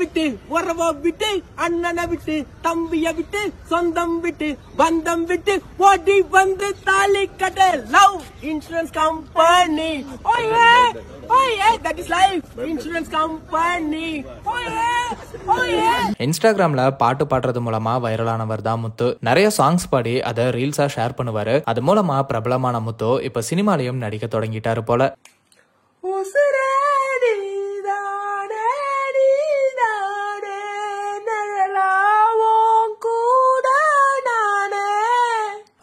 விட்டு உறவ விட்டு அண்ணனை விட்டு தம்பிய விட்டு சொந்தம் விட்டு பந்தம் விட்டு ஓடி வந்து தாலி கட்ட love insurance company. That is life insurance company. இன்ஸ்டாகிராம்ல பாட்டு பாடுறது மூலமா வைரலானவர் தான் முத்து. நிறைய சாங்ஸ் பாடி அதை ரீல்ஸா ஷேர் பண்ணுவாரு. அது மூலமா பிரபலமான முத்து இப்ப சினிமாலையும் நடிக்க தொடங்கிட்டாரு போல.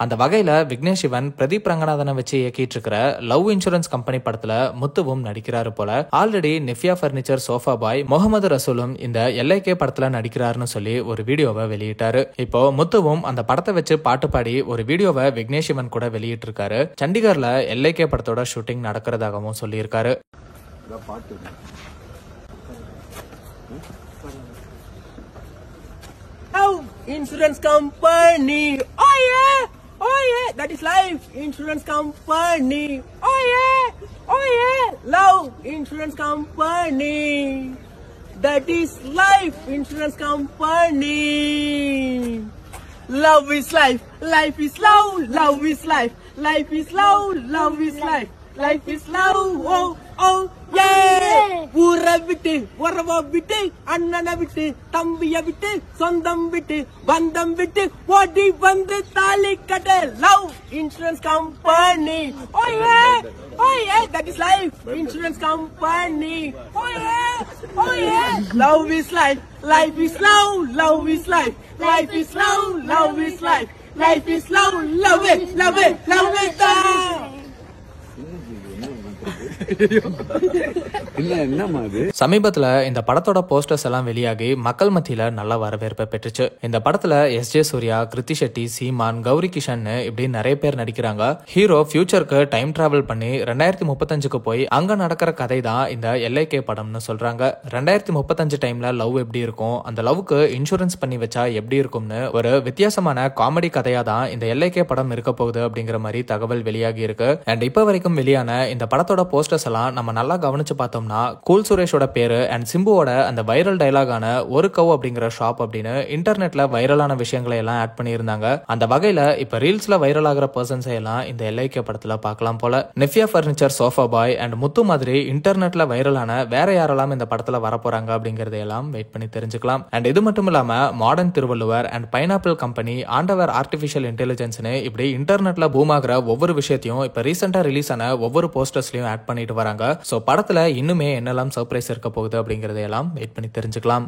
அந்த வகையில விக்னேஷ் சிவன் பிரதீப் ரங்கநாதனை வச்சு இயக்கிட்டு இருக்கிற லவ் இன்சூரன்ஸ் கம்பெனி படத்துல முத்துவும் நடிக்கிறாரு போல. ஆல்ரெடி நிஃபியா பர்னிச்சர் சோஃபா பாய் முகமது ரசூலும் இந்த LIK படத்துல நடிக்கிறாருன்னு சொல்லி ஒரு வீடியோவை வெளியிட்டாரு. இப்போ முத்துவும் அந்த படத்தை வச்சு பாட்டு பாடி ஒரு வீடியோவை விக்னேஷ் சிவன் கூட வெளியிட்டு இருக்காரு. சண்டிகர்ல LIK படத்தோட ஷூட்டிங் நடக்கிறதாகவும் சொல்லியிருக்காரு. Insurance company. Oh yeah, that is life insurance company. Oh yeah, love insurance company. That is life insurance company. Love is life, life is love, love is life, life is love, love is life, life is love. Oh yeah. ஊரை விட்டு உறவ விட்டு அண்ணனை விட்டு தம்பிய விட்டு சொந்தம் விட்டு பந்தம் விட்டு ஓடி வந்து தாலி கட்ட love insurance company. Oh yeah, that is life insurance company. Oh yeah, love is life, life is love, love is life, life is love, love is life, life is love, love it, love it, love it. சமீபத்துல இந்த படத்தோட posters எல்லாம் வெளியாகி மக்கள் மத்தியில நல்ல வரவேற்பை பெற்றுச்சு. இந்த படத்துல SJ சூர்யா, கிருத்தி ஷெட்டி, சீமான், கௌரி கிஷன் இப்படி நிறைய பேர் நடிக்கிறாங்க. ஹீரோ ஃபியூச்சருக்கு டைம் டிராவல் பண்ணி 2035க்கு போய் அங்க நடக்கிற கதை தான் இந்த LIK படம்னு சொல்றாங்க. 2035 டைம்ல லவ் எப்படி இருக்கும், அந்த லவ்க்கு இன்சூரன்ஸ் பண்ணி வச்சா எப்படி இருக்கும்னு ஒரு வித்தியாசமான காமெடி கதையா தான் இந்த LIK படம் இருக்க போகுது அப்படிங்கிற மாதிரி தகவல் வெளியாகி இருக்கு. அண்ட் இப்ப வரைக்கும் வெளியான இந்த படத்தோட போஸ்டர்ஸ் எல்லாம் நம்ம நல்லா கவனிச்சு பார்த்தோம்னா கூல் சுரேஷோட பேரு அண்ட் சிம்புவோட அந்த வைரல் டைலாகான ஒரு கவ் அப்படிங்கிற ஷாப் அப்படின்னு இன்டர்நெட்ல வைரலான விஷயங்களை எல்லாம் ஆட் பண்ணியிருந்தாங்க. அந்த வகையில இப்ப ரீல்ஸ்ல வைரல் ஆகிற பர்சன்ஸ் எல்லாம் இந்த LIK படத்துல பார்க்கலாம் போல. நிஃபியா furniture sofa boy and Muthu மாதிரி இன்டர்நெட்ல வைரலான வேற யாரெல்லாம் இந்த படத்துல வரப்போறாங்க அப்படிங்கறதையெல்லாம் வெயிட் பண்ணி தெரிஞ்சுக்கலாம். அண்ட் இது மட்டும் இல்லாம modern Thiruvalluvar and pineapple company, ஆண்டவர் ஆர்டிபிஷியல் இன்டெலிஜென்ஸ்னு இப்படி இன்டர்நெட்ல பூம் ஆகிற ஒவ்வொரு விஷயத்தையும் இப்ப ரீசெண்டா ரிலீஸ் ஆன ஒவ்வொரு போஸ்டர்ஸ்லயும் ஆட் பண்ணிட்டு வராங்க. சோ படத்துல இன்னுமே என்னெல்லாம் சர்ப்ரைஸ் இருக்க போகுது அப்படிங்கறதையெல்லாம் வெயிட் பண்ணி தெரிஞ்சுக்கலாம்.